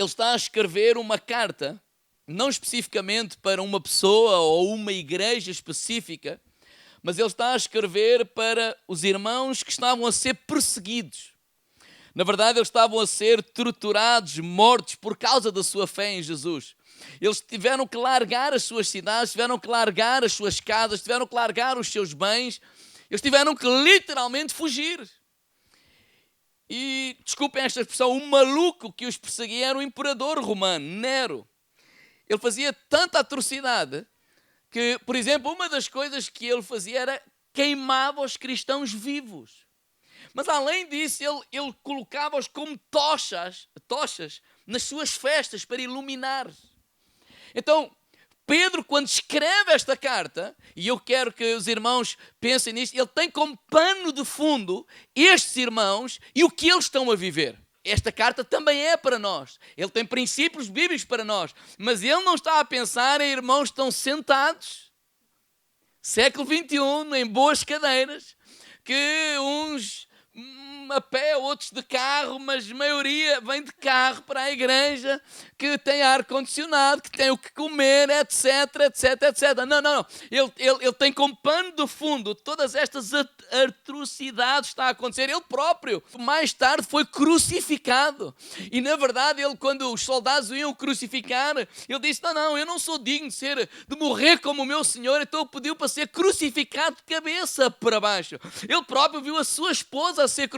ele está a escrever uma carta, não especificamente para uma pessoa ou uma igreja específica, mas ele está a escrever para os irmãos que estavam a ser perseguidos. Na verdade, eles estavam a ser torturados, mortos por causa da sua fé em Jesus. Eles tiveram que largar as suas cidades, tiveram que largar as suas casas, tiveram que largar os seus bens. Eles tiveram que literalmente fugir. E, desculpem esta expressão, o maluco que os perseguia era o imperador romano, Nero. Ele fazia tanta atrocidade que, por exemplo, uma das coisas que ele fazia era queimava os cristãos vivos. Mas além disso, ele colocava-os como tochas nas suas festas para iluminar. Então, Pedro, quando escreve esta carta, e eu quero que os irmãos pensem nisto, ele tem como pano de fundo estes irmãos e o que eles estão a viver. Esta carta também é para nós. Ele tem princípios bíblicos para nós. Mas ele não está a pensar em irmãos que estão sentados, século XXI, em boas cadeiras, que uns a pé, outros de carro, mas a maioria vem de carro para a igreja, que tem ar-condicionado, que tem o que comer, etc, etc, etc. Não. Ele tem como pano de fundo todas estas atrocidades que está a acontecer. Ele próprio, mais tarde, foi crucificado. E, na verdade, quando os soldados o iam crucificar, ele disse, não, eu não sou digno de morrer como o meu Senhor, então ele pediu para ser crucificado de cabeça para baixo. Ele próprio viu a sua esposa a ser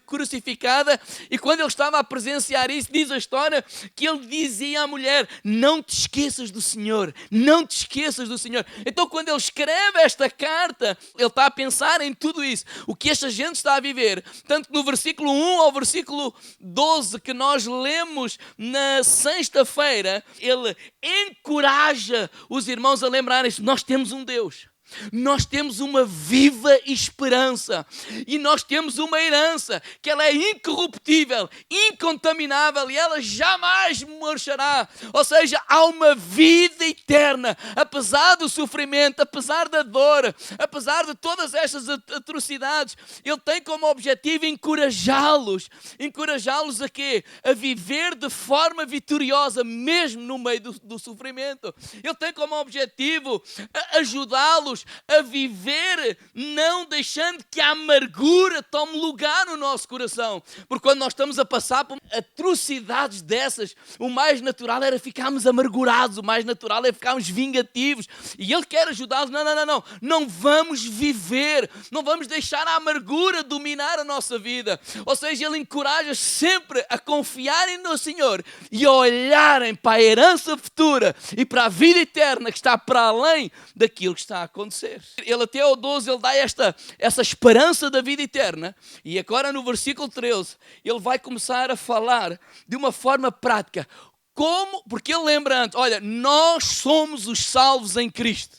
crucificada, e quando ele estava a presenciar isso, diz a história que ele dizia à mulher, não te esqueças do Senhor, não te esqueças do Senhor. Então quando ele escreve esta carta, ele está a pensar em tudo isso, o que esta gente está a viver, tanto que no versículo 1 ao versículo 12 que nós lemos na sexta-feira, ele encoraja os irmãos a lembrarem-se, nós temos um Deus. Nós temos uma viva esperança e nós temos uma herança que ela é incorruptível, incontaminável e ela jamais murchará. Ou seja, há uma vida eterna, apesar do sofrimento, apesar da dor, apesar de todas estas atrocidades. Ele tem como objetivo encorajá-los a quê? A viver de forma vitoriosa, mesmo no meio do sofrimento. Ele tem como objetivo ajudá-los a viver, não deixando que a amargura tome lugar no nosso coração. Porque quando nós estamos a passar por atrocidades dessas, o mais natural era ficarmos amargurados, o mais natural é ficarmos vingativos. E Ele quer ajudá-los. Não vamos viver, não vamos deixar a amargura dominar a nossa vida. Ou seja, Ele encoraja sempre a confiarem no Senhor e a olharem para a herança futura e para a vida eterna que está para além daquilo que está a acontecer. Ele até ao 12, ele dá essa esperança da vida eterna. E agora no versículo 13, ele vai começar a falar de uma forma prática. Como? Porque ele lembra antes, olha, nós somos os salvos em Cristo.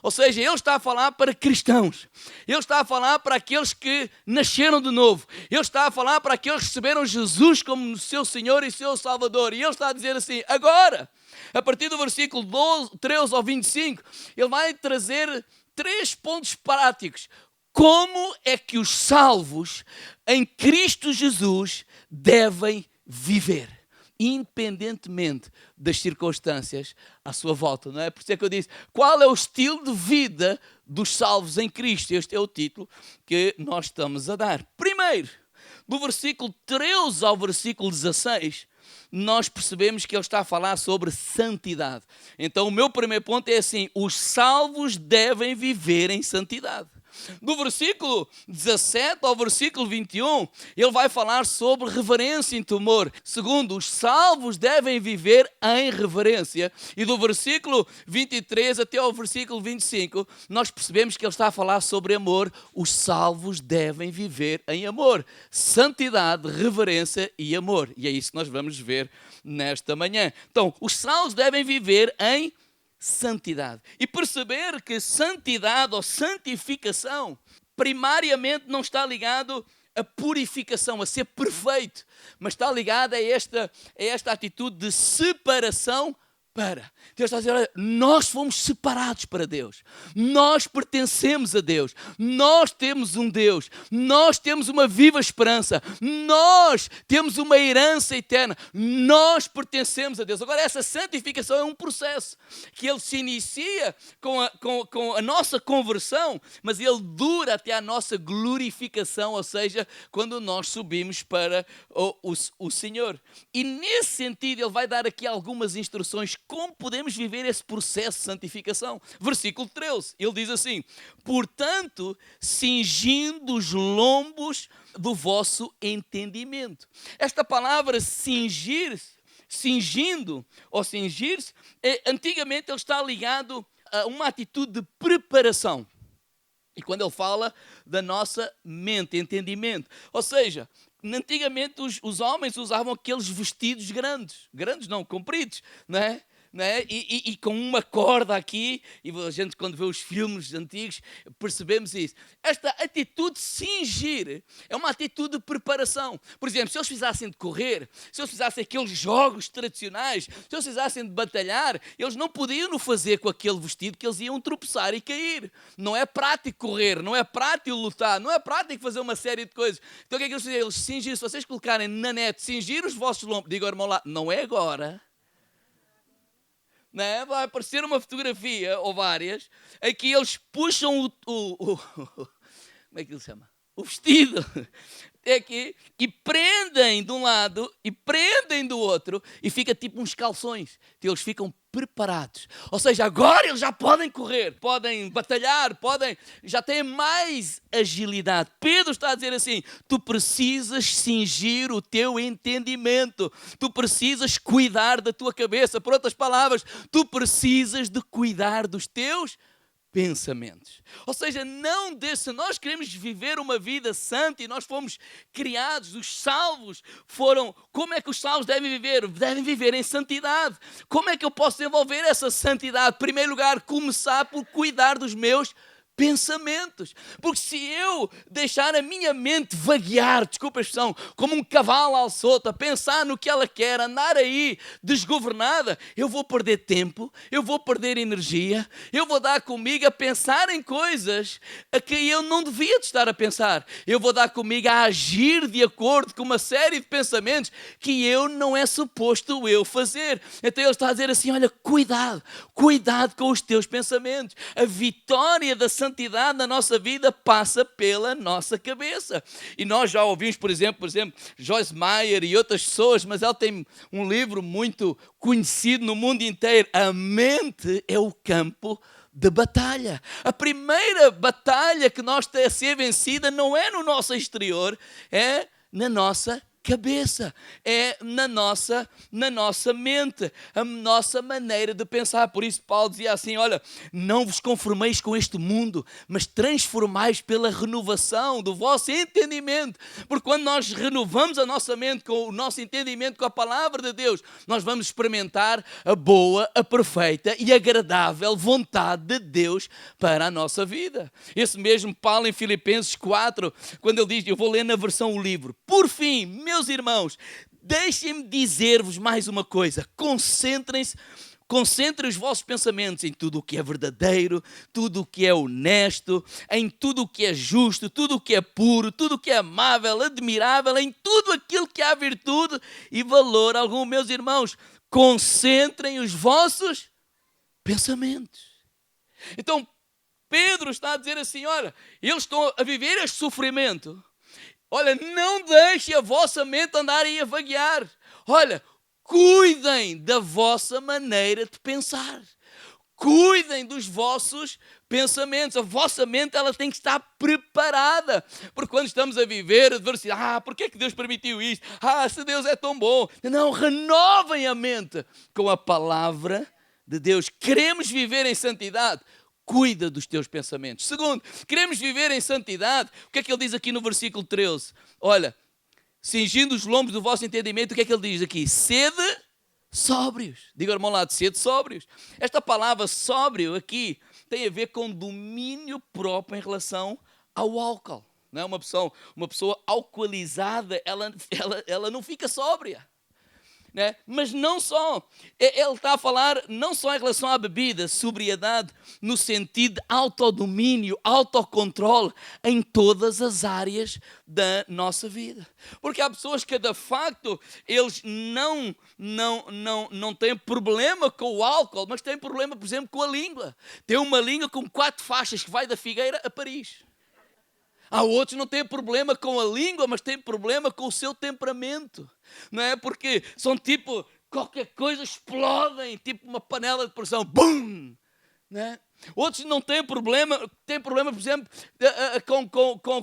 Ou seja, ele está a falar para cristãos. Ele está a falar para aqueles que nasceram de novo. Ele está a falar para aqueles que receberam Jesus como seu Senhor e seu Salvador. E ele está a dizer assim, agora, a partir do versículo 13 ao 25, ele vai trazer 3 pontos práticos. Como é que os salvos em Cristo Jesus devem viver? Independentemente das circunstâncias à sua volta, não é? Por isso é que eu disse, qual é o estilo de vida dos salvos em Cristo? Este é o título que nós estamos a dar. Primeiro, do versículo 13 ao versículo 16, nós percebemos que ele está a falar sobre santidade. Então o meu primeiro ponto é assim, os salvos devem viver em santidade. Do versículo 17 ao versículo 21, ele vai falar sobre reverência e temor. Segundo, os salvos devem viver em reverência. E do versículo 23 até ao versículo 25, nós percebemos que ele está a falar sobre amor. Os salvos devem viver em amor. Santidade, reverência e amor. E é isso que nós vamos ver nesta manhã. Então, os salvos devem viver em santidade. E perceber que santidade ou santificação primariamente não está ligado a purificação, a ser perfeito, mas está ligado a esta atitude de separação Deus está a dizer, olha, nós fomos separados para Deus. Nós pertencemos a Deus. Nós temos um Deus. Nós temos uma viva esperança. Nós temos uma herança eterna. Nós pertencemos a Deus. Agora, essa santificação é um processo que ele se inicia com a nossa conversão, mas ele dura até a nossa glorificação, ou seja, quando nós subimos para o Senhor. E nesse sentido, ele vai dar aqui algumas instruções como podemos viver esse processo de santificação. Versículo 13, ele diz assim: portanto, cingindo os lombos do vosso entendimento. Esta palavra cingir, cingindo ou cingir-se, antigamente ele está ligado a uma atitude de preparação. E quando ele fala da nossa mente, entendimento, ou seja, antigamente os homens usavam aqueles vestidos grandes não, compridos, não é? E com uma corda aqui, e a gente quando vê os filmes antigos percebemos isso. Esta atitude de cingir é uma atitude de preparação. Por exemplo, se eles precisassem de correr, se eles precisassem aqueles jogos tradicionais, se eles precisassem de batalhar, eles não podiam fazer com aquele vestido, que eles iam tropeçar e cair. Não é prático correr, não é prático lutar, não é prático fazer uma série de coisas. Então o que é que eles fizeram? Eles cingir, se vocês colocarem na net, cingir os vossos lombos, digo ao irmão lá, não é agora. Não é? Vai aparecer uma fotografia, ou várias, em que eles puxam como é que ele chama? O vestido aqui, e prendem de um lado e prendem do outro, e fica tipo uns calções. Então eles ficam preparados. Ou seja, agora eles já podem correr, podem batalhar, já têm mais agilidade. Pedro está a dizer assim: tu precisas cingir o teu entendimento, tu precisas cuidar da tua cabeça. Por outras palavras, tu precisas de cuidar dos teus pensamentos. Ou seja, não deixe, se nós queremos viver uma vida santa e nós fomos criados, os salvos foram, como é que os salvos devem viver? Devem viver em santidade. Como é que eu posso desenvolver essa santidade? Em primeiro lugar, começar por cuidar dos meus pensamentos, porque se eu deixar a minha mente vaguear, desculpa a expressão, como um cavalo ao solto, a pensar no que ela quer, andar aí desgovernada, eu vou perder tempo, eu vou perder energia, eu vou dar comigo a pensar em coisas a que eu não devia de estar a pensar, eu vou dar comigo a agir de acordo com uma série de pensamentos que eu não é suposto eu fazer. Então ele está a dizer assim, olha, cuidado com os teus pensamentos. A vitória da santidade na nossa vida passa pela nossa cabeça. E nós já ouvimos, por exemplo, Joyce Meyer e outras pessoas, mas ela tem um livro muito conhecido no mundo inteiro. A mente é o campo de batalha. A primeira batalha que nós temos a ser vencida não é no nosso exterior, é na nossa cabeça, é na nossa mente, a nossa maneira de pensar. Por isso Paulo dizia assim, olha, não vos conformeis com este mundo, mas transformais pela renovação do vosso entendimento, porque quando nós renovamos a nossa mente com o nosso entendimento com a palavra de Deus, nós vamos experimentar a boa, a perfeita e agradável vontade de Deus para a nossa vida. Esse mesmo Paulo em Filipenses 4, quando ele diz, eu vou ler na versão o livro, por fim, meus irmãos, deixem-me dizer-vos mais uma coisa, concentrem os vossos pensamentos em tudo o que é verdadeiro, tudo o que é honesto, em tudo o que é justo, tudo o que é puro, tudo o que é amável, admirável, em tudo aquilo que há virtude e valor algum. Meus irmãos, concentrem os vossos pensamentos. Então, Pedro está a dizer assim, olha, eles estão a viver este sofrimento. Olha, não deixem a vossa mente andar aí a vaguear. Olha, cuidem da vossa maneira de pensar. Cuidem dos vossos pensamentos. A vossa mente ela tem que estar preparada. Porque quando estamos a viver adversidade, porque é que Deus permitiu isto? Se Deus é tão bom. Não, renovem a mente com a palavra de Deus. Queremos viver em santidade? Cuida dos teus pensamentos. Segundo, queremos viver em santidade. O que é que ele diz aqui no versículo 13? Olha, cingindo os lombos do vosso entendimento, o que é que ele diz aqui? Sede sóbrios. Diga ao irmão lá de sede sóbrios. Esta palavra sóbrio aqui tem a ver com domínio próprio em relação ao álcool. Não é? Uma pessoa alcoolizada, ela não fica sóbria. né? Mas não só. Ele está a falar não só em relação à bebida, sobriedade, no sentido de autodomínio, autocontrole em todas as áreas da nossa vida. Porque há pessoas que, de facto, eles não têm problema com o álcool, mas têm problema, por exemplo, com a língua. Tem uma língua com 4 faixas que vai da Figueira a Paris. Há outros que não têm problema com a língua, mas têm problema com o seu temperamento. Não é? Porque são tipo, qualquer coisa explodem, tipo uma panela de pressão. Bum! Não é? Outros não têm problema, por exemplo,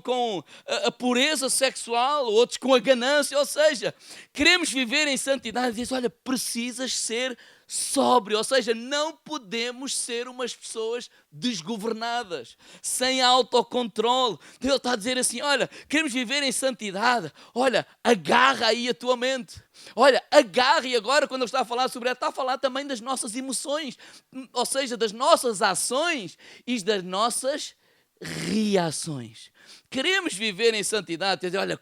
com a pureza sexual, outros com a ganância. Ou seja, queremos viver em santidade. Diz, olha, precisas ser sóbrio, ou seja, não podemos ser umas pessoas desgovernadas, sem autocontrole. Ele está a dizer assim, olha, queremos viver em santidade, olha, agarra aí a tua mente. Olha, agarra, e agora quando ele está a falar sobre ela, está a falar também das nossas emoções, ou seja, das nossas ações e das nossas reações. Queremos viver em santidade, quer dizer, olha,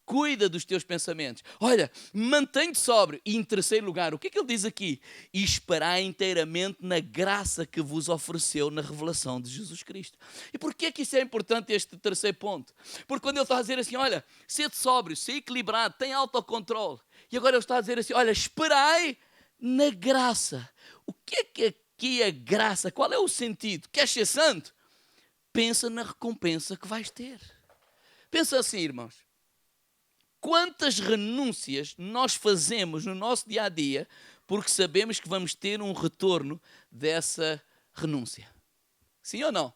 cuida dos teus pensamentos. Olha, mantém-te sóbrio. E em terceiro lugar, o que é que ele diz aqui? E esperai inteiramente na graça que vos ofereceu na revelação de Jesus Cristo. E porquê que isso é importante, este terceiro ponto? Porque quando ele está a dizer assim, olha, sede sóbrio, sede equilibrado, tem autocontrole. E agora ele está a dizer assim, olha, esperai na graça. O que é aqui a graça? Qual é o sentido? Queres ser santo? Pensa na recompensa que vais ter. Pensa assim, irmãos. Quantas renúncias nós fazemos no nosso dia-a-dia porque sabemos que vamos ter um retorno dessa renúncia? Sim ou não?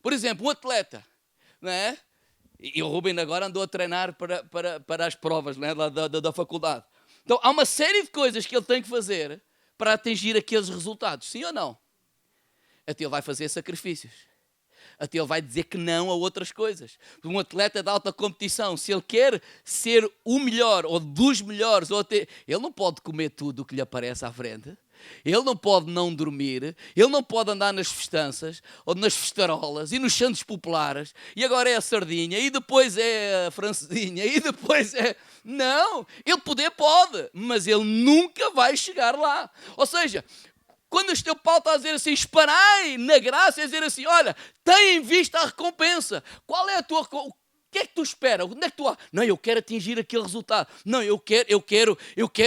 Por exemplo, um atleta, não é? E o Ruben agora andou a treinar para as provas, não é? da faculdade. Então, há uma série de coisas que ele tem que fazer para atingir aqueles resultados. Sim ou não? Até ele vai fazer sacrifícios. Até ele vai dizer que não a outras coisas. Um atleta de alta competição, se ele quer ser o melhor ou dos melhores, ele não pode comer tudo o que lhe aparece à frente. Ele não pode não dormir. Ele não pode andar nas festanças ou nas festarolas e nos santos populares. E agora é a sardinha e depois é a francesinha e depois é... Não, ele pode, mas ele nunca vai chegar lá. Ou seja... Quando este teu Paulo está a dizer assim, esperai na graça, é dizer assim, olha, tem em vista a recompensa. Qual é a tua... O que é que tu esperas? Onde é que tu... Não, eu quero atingir aquele resultado. Não, eu quero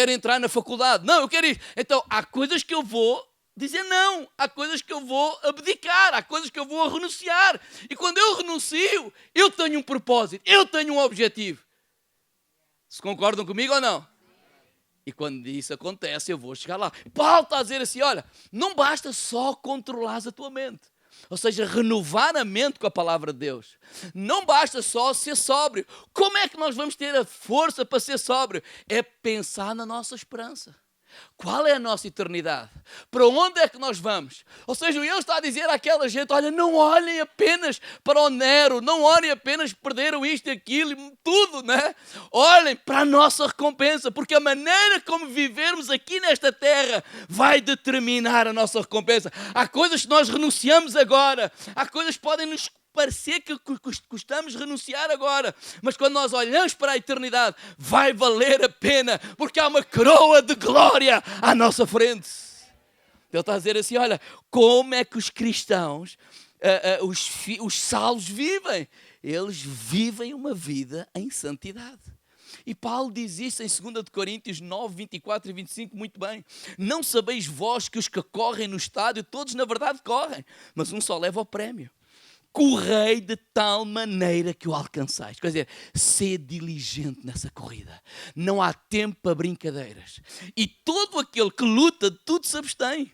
entrar na faculdade. Não, eu quero ir. Então, há coisas que eu vou dizer não. Há coisas que eu vou abdicar. Há coisas que eu vou renunciar. E quando eu renuncio, eu tenho um propósito. Eu tenho um objetivo. Se concordam comigo ou não? E quando isso acontece, eu vou chegar lá. Paulo está a dizer assim, olha, não basta só controlares a tua mente. Ou seja, renovar a mente com a palavra de Deus. Não basta só ser sóbrio. Como é que nós vamos ter a força para ser sóbrio? É pensar na nossa esperança. Qual é a nossa eternidade? Para onde é que nós vamos? Ou seja, ele está a dizer àquela gente, olha, não olhem apenas para o Nero, não olhem apenas perderam isto e aquilo, tudo, né? Olhem para a nossa recompensa, porque a maneira como vivermos aqui nesta terra vai determinar a nossa recompensa. Há coisas que nós renunciamos agora, há coisas que podem nos parecer que custamos renunciar agora, mas quando nós olhamos para a eternidade, vai valer a pena, porque há uma coroa de glória à nossa frente. Ele está a dizer assim, olha, como é que os cristãos, os salvos vivem? Eles vivem uma vida em santidade. E Paulo diz isso em 2 Coríntios 9, 24 e 25 muito bem. Não sabeis vós que os que correm no estádio, todos na verdade correm, mas um só leva o prémio. Correi de tal maneira que o alcançais. Quer dizer, ser diligente nessa corrida. Não há tempo para brincadeiras. E todo aquele que luta de tudo se abstém.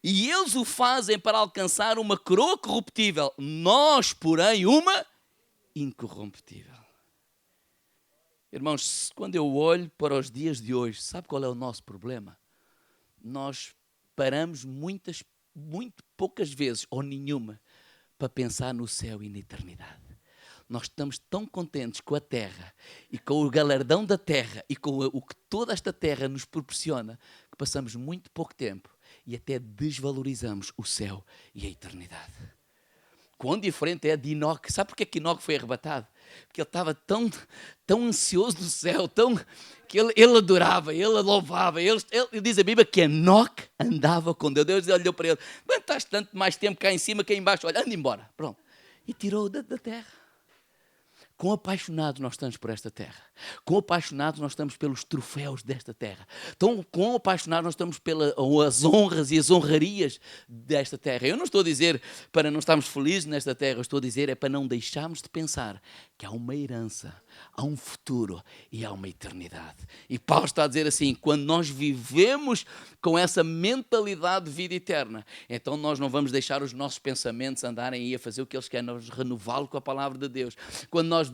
E eles o fazem para alcançar uma coroa corruptível. Nós, porém, uma incorruptível. Irmãos, quando eu olho para os dias de hoje, sabe qual é o nosso problema? Nós paramos muito poucas vezes, ou nenhuma, para pensar no céu e na eternidade. Nós estamos tão contentes com a terra e com o galardão da terra e com o que toda esta terra nos proporciona, que passamos muito pouco tempo e até desvalorizamos o céu e a eternidade. Quão diferente é de Enoque. Sabe porquê que Enoque foi arrebatado? Porque ele estava tão ansioso do céu, que ele adorava, ele louvava. Ele diz a Bíblia que Enoque andava com Deus. Deus olhou para ele: estás tanto mais tempo cá em cima que aí embaixo, olha, anda embora. Pronto. E tirou-o da terra. Quão apaixonados nós estamos por esta terra. Quão apaixonados nós estamos pelos troféus desta terra. Quão apaixonados nós estamos pelas honras e as honrarias desta terra. Eu não estou a dizer para não estarmos felizes nesta terra. Eu estou a dizer para não deixarmos de pensar que há uma herança, há um futuro e há uma eternidade. E Paulo está a dizer assim: quando nós vivemos com essa mentalidade de vida eterna, então nós não vamos deixar os nossos pensamentos andarem aí a fazer o que eles querem, nós renová-lo com a palavra de Deus. Quando nós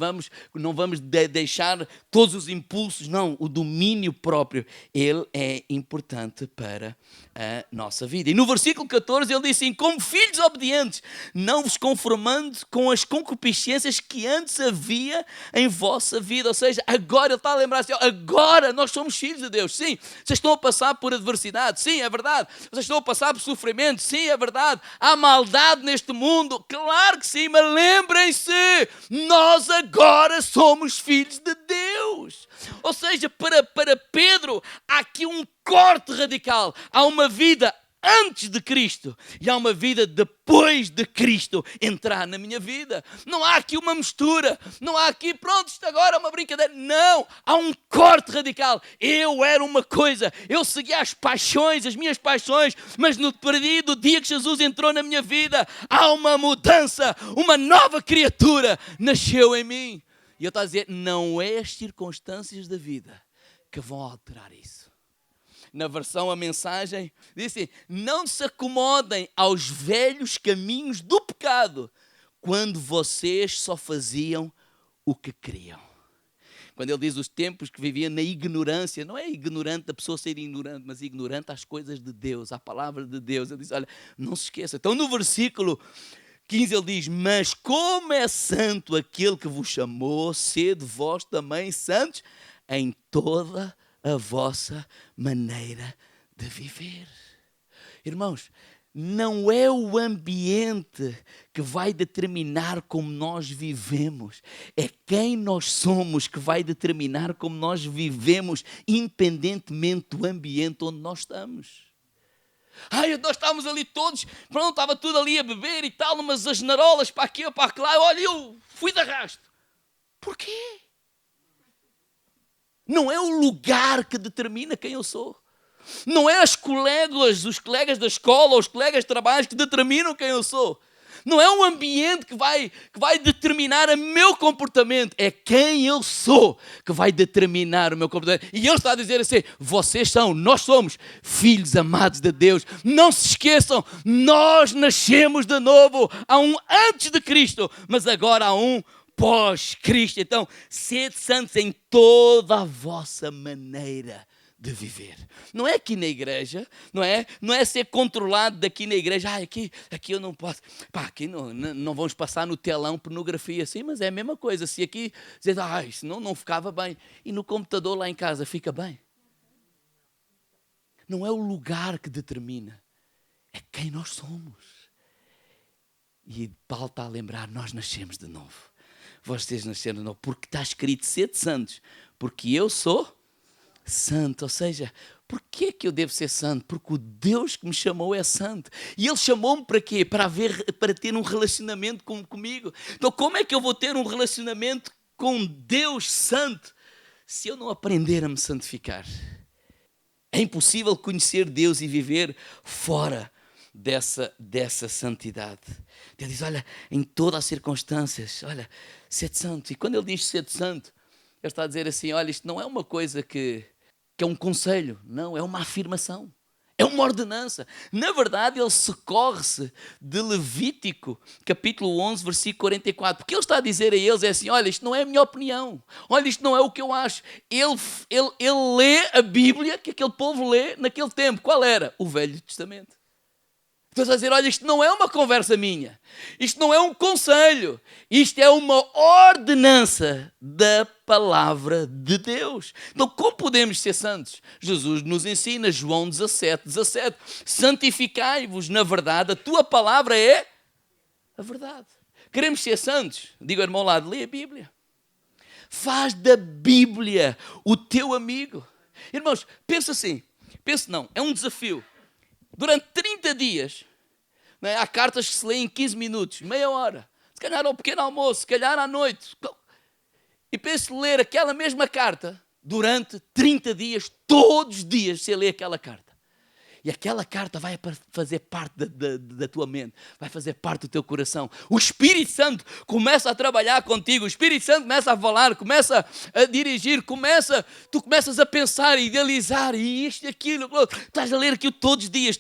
não vamos deixar todos os impulsos, não, o domínio próprio, ele é importante para a nossa vida. E no versículo 14 ele diz assim: como filhos obedientes, não vos conformando com as concupiscências que antes havia em vossa vida. Ou seja, agora ele está a lembrar assim: agora nós somos filhos de Deus. Sim, vocês estão a passar por adversidade, sim, é verdade. Vocês estão a passar por sofrimento, sim, é verdade. Há maldade neste mundo, claro que sim, mas lembrem-se, nós agora somos filhos de Deus. Ou seja, para Pedro há aqui um corte radical. Há uma vida antes de Cristo e há uma vida depois de Cristo entrar na minha vida. Não há aqui uma mistura, não há aqui, pronto, isto agora é uma brincadeira. Não, há um corte radical. Eu era uma coisa, eu seguia as paixões, as minhas paixões, mas no perdido dia que Jesus entrou na minha vida, há uma mudança, uma nova criatura nasceu em mim. E eu estou a dizer, não é as circunstâncias da vida que vão alterar isso. Na versão A Mensagem, diz assim: não se acomodem aos velhos caminhos do pecado, quando vocês só faziam o que queriam. Quando ele diz os tempos que viviam na ignorância, não é ignorante da pessoa ser ignorante, mas ignorante às coisas de Deus, à palavra de Deus. Ele diz, olha, não se esqueça. Então no versículo 15 ele diz: mas como é santo aquele que vos chamou, sede vós também santos em toda a vossa maneira de viver. Irmãos, não é o ambiente que vai determinar como nós vivemos. É quem nós somos que vai determinar como nós vivemos, independentemente do ambiente onde nós estamos. Nós estávamos ali todos, pronto, estava tudo ali a beber e tal, umas asnerolas para aqui ou para lá. Olha, eu fui de arrasto. Porquê? Não é o lugar que determina quem eu sou. Não é os colegas da escola, os colegas de trabalho que determinam quem eu sou. Não é um ambiente que vai determinar o meu comportamento. É quem eu sou que vai determinar o meu comportamento. E ele está a dizer assim: nós somos filhos amados de Deus. Não se esqueçam, nós nascemos de novo. Há um antes de Cristo, mas agora há um pós-Cristo. Então, sede santos em toda a vossa maneira de viver. Não é aqui na igreja, não é ser controlado daqui na igreja. Aqui eu não posso. Aqui não vamos passar no telão pornografia. Sim, mas é a mesma coisa. Se aqui dizer, isso não ficava bem. E no computador lá em casa fica bem. Não é o lugar que determina. É quem nós somos. E Paulo está a lembrar, nós nascemos de novo. Vocês nasceram de novo. Porque está escrito, sede santos. Porque eu sou santo. Ou seja, porquê que eu devo ser santo? Porque o Deus que me chamou é santo. E Ele chamou-me para quê? Para ter um relacionamento comigo. Então como é que eu vou ter um relacionamento com Deus santo se eu não aprender a me santificar? É impossível conhecer Deus e viver fora dessa santidade. Ele diz, olha, em todas as circunstâncias, olha, sede santo. E quando ele diz sede santo, ele está a dizer assim, olha, isto não é uma coisa que é um conselho, não, é uma afirmação. É uma ordenança. Na verdade, ele socorre-se de Levítico, capítulo 11, versículo 44. Porque ele está a dizer a eles, é assim, olha, isto não é a minha opinião. Olha, isto não é o que eu acho. Ele lê a Bíblia que aquele povo lê naquele tempo. Qual era? O Velho Testamento. Então está a dizer, olha, isto não é uma conversa minha. Isto não é um conselho. Isto é uma ordenança da palavra de Deus. Então, como podemos ser santos? Jesus nos ensina, João 17. Santificai-vos na verdade, a tua palavra é a verdade. Queremos ser santos? Diga ao irmão ao lado, lê a Bíblia. Faz da Bíblia o teu amigo. Irmãos, pensa assim. Pensa não, é um desafio. Durante 30 dias, né, há cartas que se lêem em 15 minutos, meia hora. Se calhar ao pequeno almoço, se calhar à noite. E pense ler aquela mesma carta durante 30 dias, todos os dias você lê aquela carta. E aquela carta vai fazer parte da tua mente, vai fazer parte do teu coração. O Espírito Santo começa a trabalhar contigo, o Espírito Santo começa a falar, começa a dirigir, tu começas a pensar, idealizar, e isto e aquilo. Estás a ler aquilo todos os dias.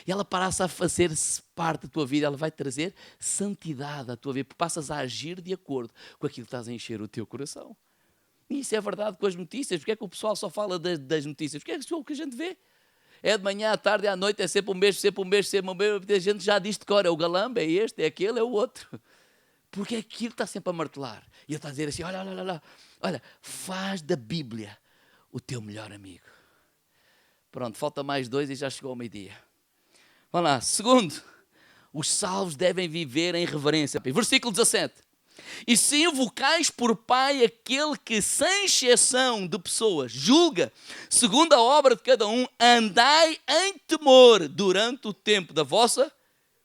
E ela passa a fazer-se parte da tua vida, ela vai trazer santidade à tua vida, porque passas a agir de acordo com aquilo que estás a encher o teu coração. E isso é verdade com as notícias. Porque é que o pessoal só fala das notícias? Porque é isso que a gente vê. É de manhã, à tarde e à noite, é sempre o mesmo. A gente já diz de cor, é o galamba, é este, é aquele, é o outro. Porque aquilo está sempre a martelar. E ele está a dizer assim, olha, faz da Bíblia o teu melhor amigo. Pronto, falta mais 2 e já chegou ao meio-dia. Vamos lá. Segundo, os salvos devem viver em reverência. Versículo 17. E se invocais por Pai aquele que, sem exceção de pessoas, julga, segundo a obra de cada um, andai em temor durante o tempo da vossa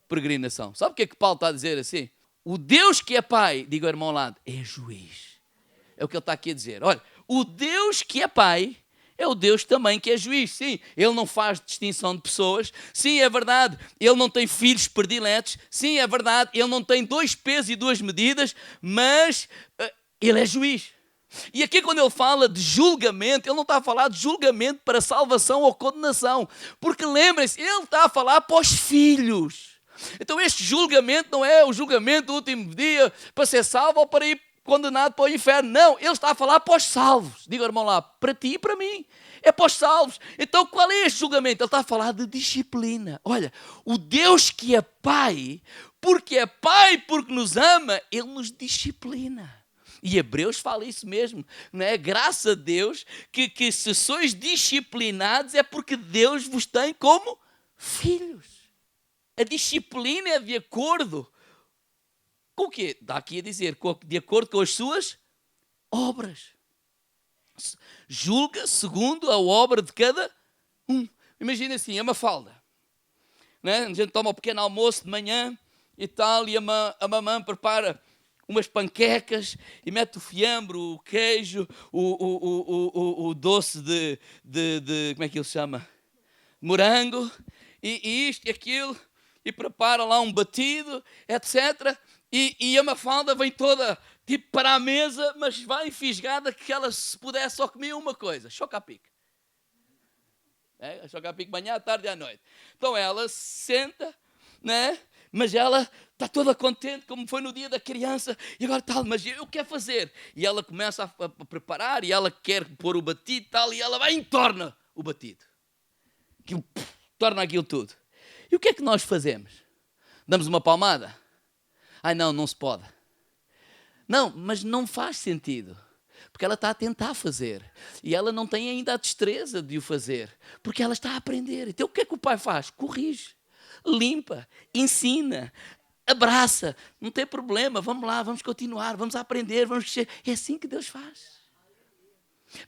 peregrinação. Sabe o que é que Paulo está a dizer assim? O Deus que é Pai, diga ao irmão ao lado, é juiz. É o que ele está aqui a dizer. Olha, o Deus que é Pai é o Deus também que é juiz. Sim, ele não faz distinção de pessoas. Sim, é verdade, ele não tem filhos prediletos. Sim, é verdade, ele não tem 2 pesos e 2 medidas, mas ele é juiz. E aqui quando ele fala de julgamento, ele não está a falar de julgamento para salvação ou condenação. Porque lembrem-se, ele está a falar para os filhos. Então este julgamento não é o julgamento do último dia para ser salvo ou para ir condenado para o inferno. Não, ele está a falar para os salvos. Diga, irmão lá, para ti e para mim. É para os salvos. Então qual é este julgamento? Ele está a falar de disciplina. Olha, o Deus que é Pai, porque nos ama, Ele nos disciplina. E Hebreus fala isso mesmo, não é? Graças a Deus que se sois disciplinados é porque Deus vos tem como filhos. A disciplina é de acordo com o quê? Dá aqui a dizer, de acordo com as suas obras. Julga segundo a obra de cada um. Imagina assim, a Mafalda. Né? A gente toma um pequeno almoço de manhã e tal, e a mamã prepara umas panquecas e mete o fiambre, o queijo, o doce de como é que ele se chama? Morango, e isto e aquilo, e prepara lá um batido, etc., E a Mafalda vem toda tipo para a mesa, mas vai enfisgada que ela, se pudesse, só comia uma coisa: choca-pique. Choca-pique manhã, à tarde e à noite. Então ela se senta, né? Mas ela está toda contente, como foi no dia da criança, e agora tal, mas eu quero fazer. E ela começa a preparar, e ela quer pôr o batido e tal, e ela vai e entorna o batido. Torna aquilo tudo. E o que é que nós fazemos? Damos uma palmada? Ai não, não se pode. Não, mas não faz sentido. Porque ela está a tentar fazer. E ela não tem ainda a destreza de o fazer. Porque ela está a aprender. Então o que é que o pai faz? Corrige, limpa, ensina, abraça. Não tem problema, vamos lá, vamos continuar, vamos aprender, vamos crescer. É assim que Deus faz.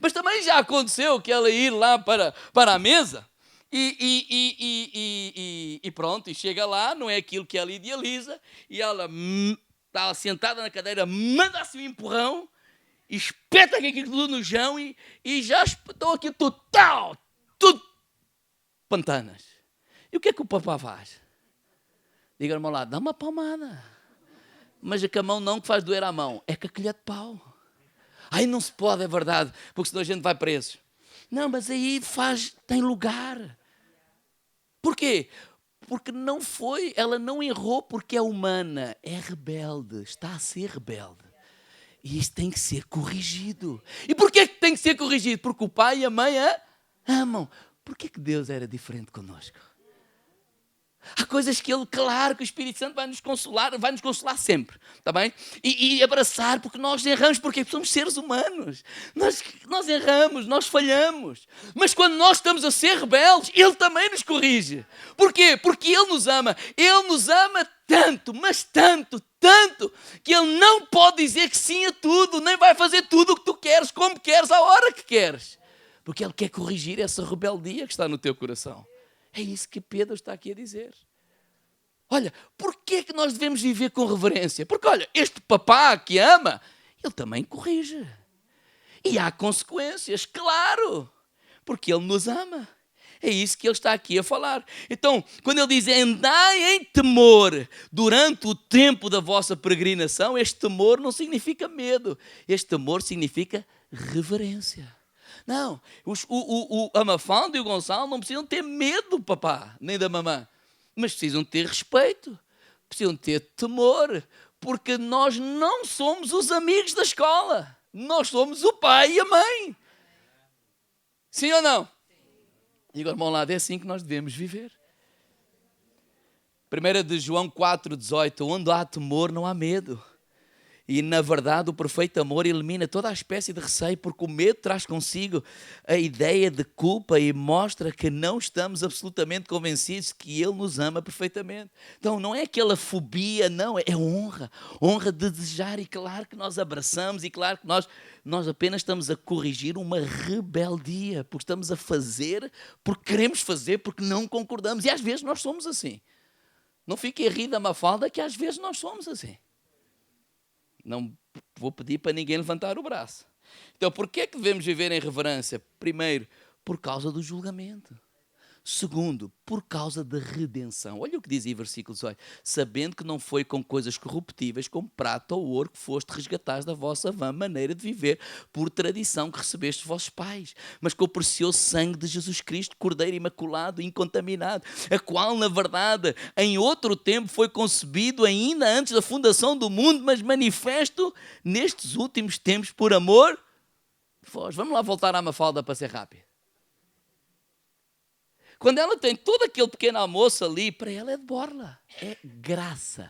Mas também já aconteceu que ela ir lá para a mesa e pronto, e chega lá, não é aquilo que ela idealiza, e ela está sentada na cadeira, manda-se um empurrão, espeta aquilo tudo no chão e já espetou aquilo tudo pantanas. E o que é que o papá faz? Diga-me lá, dá uma palmada. Mas é que a mão não que faz doer a mão, é com a colher de pau. Aí não se pode, é verdade, porque senão a gente vai preso. Não, mas aí tem lugar. Porquê? Porque não foi, ela não errou porque é humana, é rebelde, está a ser rebelde. E isto tem que ser corrigido. E porquê que tem que ser corrigido? Porque o pai e a mãe a amam. Porquê que Deus era diferente connosco? Há coisas que Ele, claro que o Espírito Santo vai nos consolar sempre, está bem? E abraçar, porque nós erramos, porque somos seres humanos. Nós erramos, nós falhamos. Mas quando nós estamos a ser rebeldes, Ele também nos corrige. Porquê? Porque Ele nos ama. Ele nos ama tanto, mas tanto, tanto, que Ele não pode dizer que sim a tudo, nem vai fazer tudo o que tu queres, como queres, à hora que queres. Porque Ele quer corrigir essa rebeldia que está no teu coração. É isso que Pedro está aqui a dizer. Olha, porquê é que nós devemos viver com reverência? Porque, olha, este papá que ama, ele também corrige. E há consequências, claro, porque ele nos ama. É isso que ele está aqui a falar. Então, quando ele diz, andai em temor durante o tempo da vossa peregrinação, este temor não significa medo. Este temor significa reverência. Não, a Mafalda e o Gonçalo não precisam ter medo do papá, nem da mamã. Mas precisam ter respeito, precisam ter temor, porque nós não somos os amigos da escola. Nós somos o pai e a mãe. Sim ou não? E agora, irmão, é assim que nós devemos viver. 1 de João 4,18, onde há temor não há medo. E, na verdade, o perfeito amor elimina toda a espécie de receio, porque o medo traz consigo a ideia de culpa e mostra que não estamos absolutamente convencidos que Ele nos ama perfeitamente. Então, não é aquela fobia, não, é honra. Honra de desejar, e claro que nós abraçamos, e claro que nós apenas estamos a corrigir uma rebeldia, porque estamos a fazer, porque queremos fazer, porque não concordamos. E às vezes nós somos assim. Não fiquem a rir da Mafalda, que às vezes nós somos assim. Não vou pedir para ninguém levantar o braço. Então, porquê é que devemos viver em reverência? Primeiro, por causa do julgamento. Segundo, por causa da redenção. Olha o que diz aí versículo 18. Sabendo que não foi com coisas corruptíveis, como prata ou ouro, que foste resgatados da vossa vã maneira de viver, por tradição que recebeste de vossos pais, mas com o precioso sangue de Jesus Cristo, Cordeiro imaculado, incontaminado, a qual, na verdade, em outro tempo foi concebido ainda antes da fundação do mundo, mas manifesto nestes últimos tempos por amor de vós. Vamos lá voltar à Mafalda para ser rápido. Quando ela tem todo aquele pequeno almoço ali, para ela é de borla. É graça.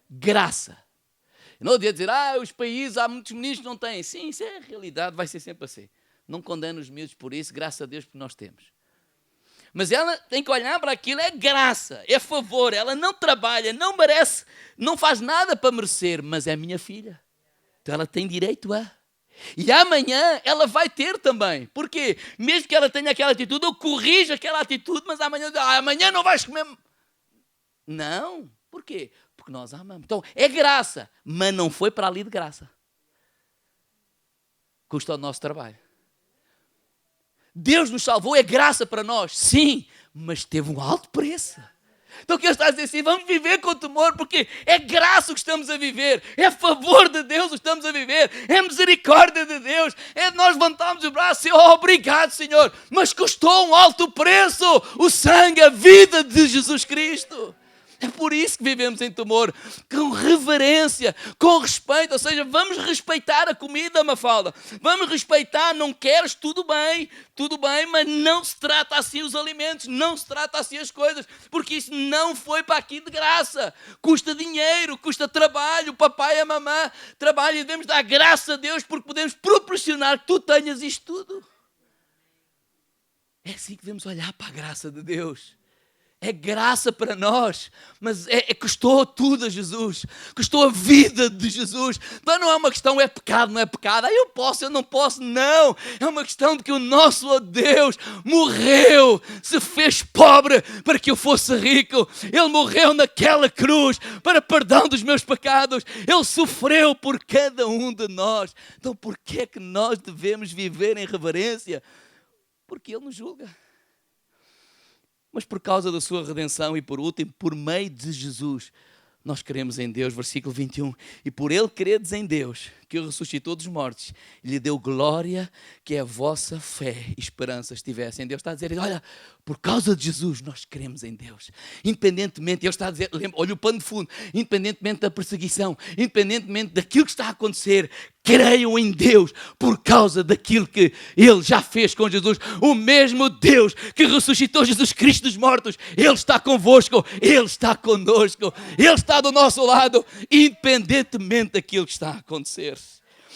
Graça. Não adianta dizer, os países, há muitos meninos que não têm. Sim, isso é a realidade, vai ser sempre assim. Não condeno os miúdos por isso, graças a Deus, porque nós temos. Mas ela tem que olhar para aquilo, é graça, é favor. Ela não trabalha, não merece, não faz nada para merecer, mas é minha filha. Então ela tem direito a... E amanhã ela vai ter também. Porquê? Mesmo que ela tenha aquela atitude, eu corrijo aquela atitude, mas amanhã não vais comer. Não. Porquê? Porque nós amamos. Então, é graça, mas não foi para ali de graça. Custa o nosso trabalho. Deus nos salvou, é graça para nós. Sim, mas teve um alto preço. Então o que ele está a dizer assim, vamos viver com temor, porque é graça o que estamos a viver, é favor de Deus o que estamos a viver, é misericórdia de Deus, é nós levantarmos o braço e obrigado, Senhor, mas custou um alto preço, o sangue, a vida de Jesus Cristo. É por isso que vivemos em temor, com reverência, com respeito, ou seja, vamos respeitar a comida, Mafalda, vamos respeitar, não queres, tudo bem, mas não se trata assim os alimentos, não se trata assim as coisas, porque isso não foi para aqui de graça, custa dinheiro, custa trabalho, o papai e a mamã trabalham e devemos dar graça a Deus porque podemos proporcionar que tu tenhas isto tudo. É assim que devemos olhar para a graça de Deus. É graça para nós, mas custou tudo a Jesus, custou a vida de Jesus. Então não é uma questão, é pecado, não é pecado, eu posso, eu não posso, não. É uma questão de que o nosso Deus morreu, se fez pobre para que eu fosse rico. Ele morreu naquela cruz para perdão dos meus pecados. Ele sofreu por cada um de nós. Então por que é que nós devemos viver em reverência? Porque Ele nos julga. Mas por causa da sua redenção e por último, por meio de Jesus, nós cremos em Deus, versículo 21. E por Ele credes em Deus, que o ressuscitou dos mortos, e lhe deu glória, que a vossa fé e esperança estivesse em Deus. Está a dizer, olha, por causa de Jesus, nós cremos em Deus. Independentemente, Ele está a dizer, olha o pano de fundo, independentemente da perseguição, independentemente daquilo que está a acontecer, creiam em Deus por causa daquilo que Ele já fez com Jesus. O mesmo Deus que ressuscitou Jesus Cristo dos mortos, Ele está convosco, Ele está conosco, Ele está do nosso lado, independentemente daquilo que está a acontecer.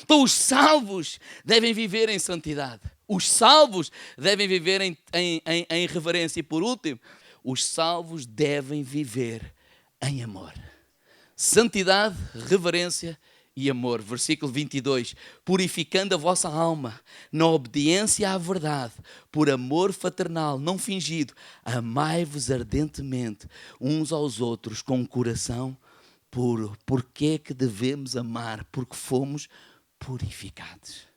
Então os salvos devem viver em santidade. Os salvos devem viver em reverência. E por último, os salvos devem viver em amor. Santidade, reverência e amor. Versículo 22. Purificando a vossa alma na obediência à verdade, por amor fraternal, não fingido, amai-vos ardentemente uns aos outros com um coração puro. Porquê que devemos amar? Porque fomos purificados.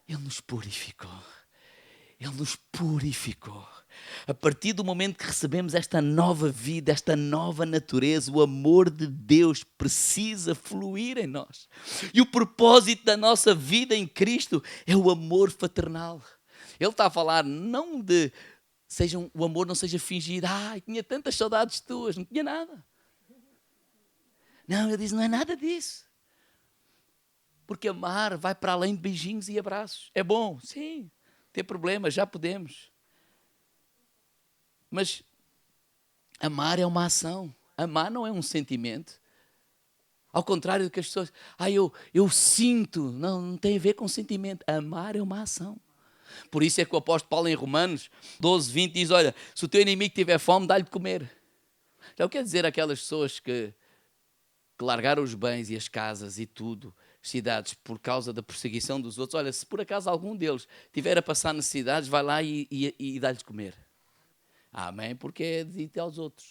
Ele nos purificou. Ele nos purificou. A partir do momento que recebemos esta nova vida, esta nova natureza, o amor de Deus precisa fluir em nós. E o propósito da nossa vida em Cristo é o amor fraternal. Ele está a falar não de o amor não seja fingido. Tinha tantas saudades tuas, não tinha nada. Não, ele diz, não é nada disso. Porque amar vai para além de beijinhos e abraços. É bom, sim, tem problema, já podemos. Mas amar é uma ação. Amar não é um sentimento. Ao contrário do que as pessoas... eu sinto. Não tem a ver com sentimento. Amar é uma ação. Por isso é que o apóstolo Paulo em Romanos 12, 20 diz, olha, se o teu inimigo tiver fome, dá-lhe de comer. Já o quer dizer aquelas pessoas que largaram os bens e as casas e tudo, cidades, por causa da perseguição dos outros. Olha, se por acaso algum deles tiver a passar necessidades, vai lá e dá-lhes de comer. Amém, porque é dito aos outros.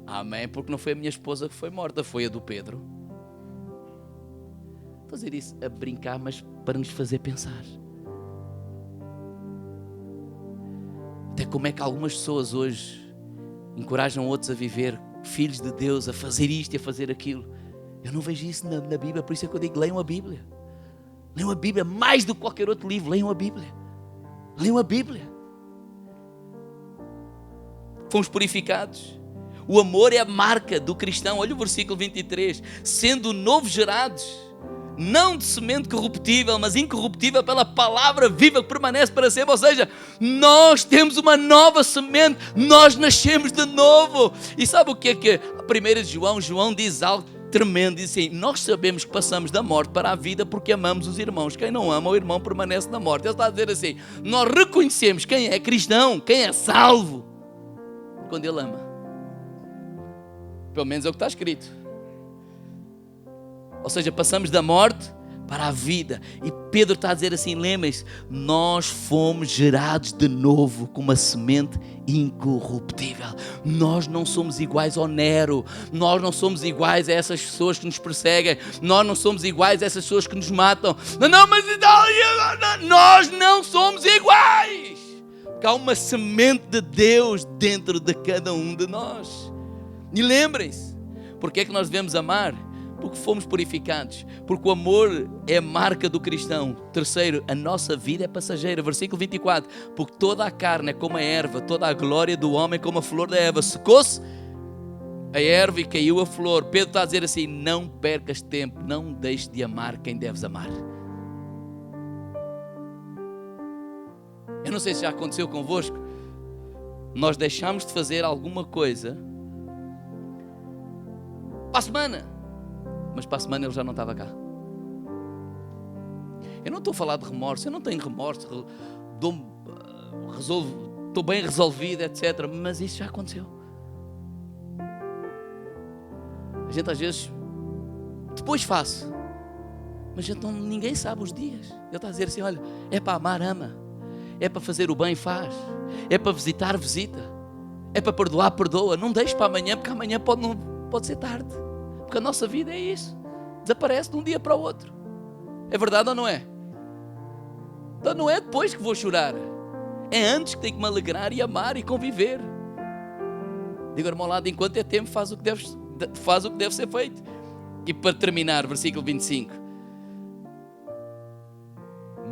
Amém, porque não foi a minha esposa que foi morta, foi a do Pedro. Estou a dizer isso a brincar, mas para nos fazer pensar. Até como é que algumas pessoas hoje encorajam outros a viver, filhos de Deus, a fazer isto e a fazer aquilo. Eu não vejo isso na Bíblia, por isso é que eu digo, leiam a Bíblia. Leiam a Bíblia, mais do que qualquer outro livro, leiam a Bíblia. Leiam a Bíblia. Fomos purificados. O amor é a marca do cristão. Olha o versículo 23. Sendo novos gerados, não de semente corruptível, mas incorruptível pela palavra viva que permanece para sempre. Ou seja, nós temos uma nova semente, nós nascemos de novo. E sabe o que é que a 1 João diz algo tremendo, diz assim, nós sabemos que passamos da morte para a vida porque amamos os irmãos. Quem não ama o irmão permanece na morte. Ele está a dizer assim, nós reconhecemos quem é cristão, quem é salvo, quando ele ama. Pelo menos é o que está escrito. Ou seja, passamos da morte para a vida. E Pedro está a dizer assim, lembrem-se, nós fomos gerados de novo com uma semente incorruptível. Nós não somos iguais ao Nero. Nós não somos iguais a essas pessoas que nos perseguem. Nós não somos iguais a essas pessoas que nos matam. Nós não somos iguais. Porque há uma semente de Deus dentro de cada um de nós. E lembrem-se, porque é que nós devemos amar? Porque fomos purificados, porque o amor é a marca do cristão. Terceiro, a nossa vida é passageira. Versículo 24, porque toda a carne é como a erva, toda a glória do homem é como a flor da erva. Secou-se a erva e caiu a flor. Pedro está a dizer assim, não percas tempo, não deixes de amar quem deves amar. Eu não sei se já aconteceu convosco, nós deixamos de fazer alguma coisa para a semana, mas para a semana ele já não estava cá. Eu não estou a falar de remorso, eu não tenho remorso, estou bem resolvido, etc. Mas isso já aconteceu. A gente às vezes, depois faço, mas então ninguém sabe os dias. Ele está a dizer assim, olha, é para amar, ama. É para fazer o bem, faz. É para visitar, visita. É para perdoar, perdoa. Não deixe para amanhã, porque amanhã pode ser tarde. Porque a nossa vida é isso. Desaparece de um dia para o outro. É verdade ou não é? Então não é depois que vou chorar. É antes que tenho que me alegrar e amar e conviver. Digo ao irmão ao lado, enquanto é tempo, faz o que deve ser feito. E para terminar, versículo 25.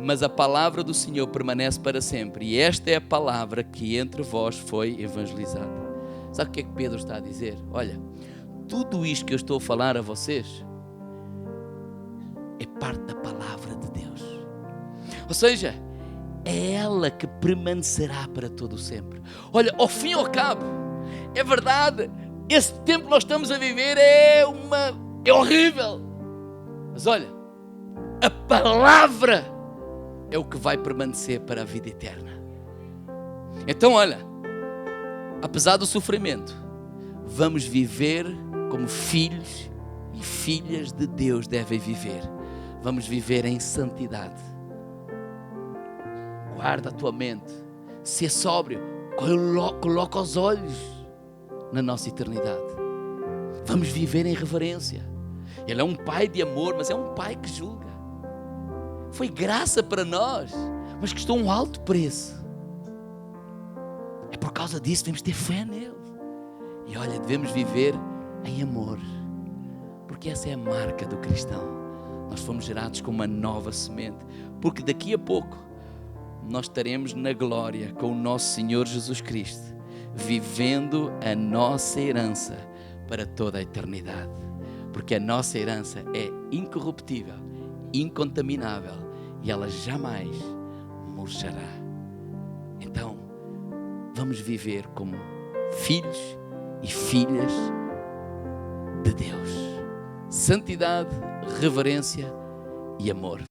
Mas a palavra do Senhor permanece para sempre. E esta é a palavra que entre vós foi evangelizada. Sabe o que é que Pedro está a dizer? Olha, tudo isto que eu estou a falar a vocês é parte da palavra de Deus. Ou seja, é ela que permanecerá para todo o sempre. Olha, ao fim e ao cabo, é verdade, esse tempo que nós estamos a viver é horrível. Mas olha, a palavra é o que vai permanecer para a vida eterna. Então olha, apesar do sofrimento, vamos viver como filhos e filhas de Deus devem viver. Vamos viver em santidade. Guarda a tua mente, ser sóbrio, coloca os olhos na nossa eternidade. Vamos viver em reverência. Ele é um pai de amor, mas é um pai que julga. Foi graça para nós, mas custou um alto preço. É por causa disso que devemos ter fé nele. E olha, devemos viver em amor, porque essa é a marca do cristão. Nós fomos gerados com uma nova semente, porque daqui a pouco nós estaremos na glória com o nosso Senhor Jesus Cristo, vivendo a nossa herança para toda a eternidade, porque a nossa herança é incorruptível, incontaminável e ela jamais murchará. Então, vamos viver como filhos e filhas de Deus. Santidade, reverência e amor.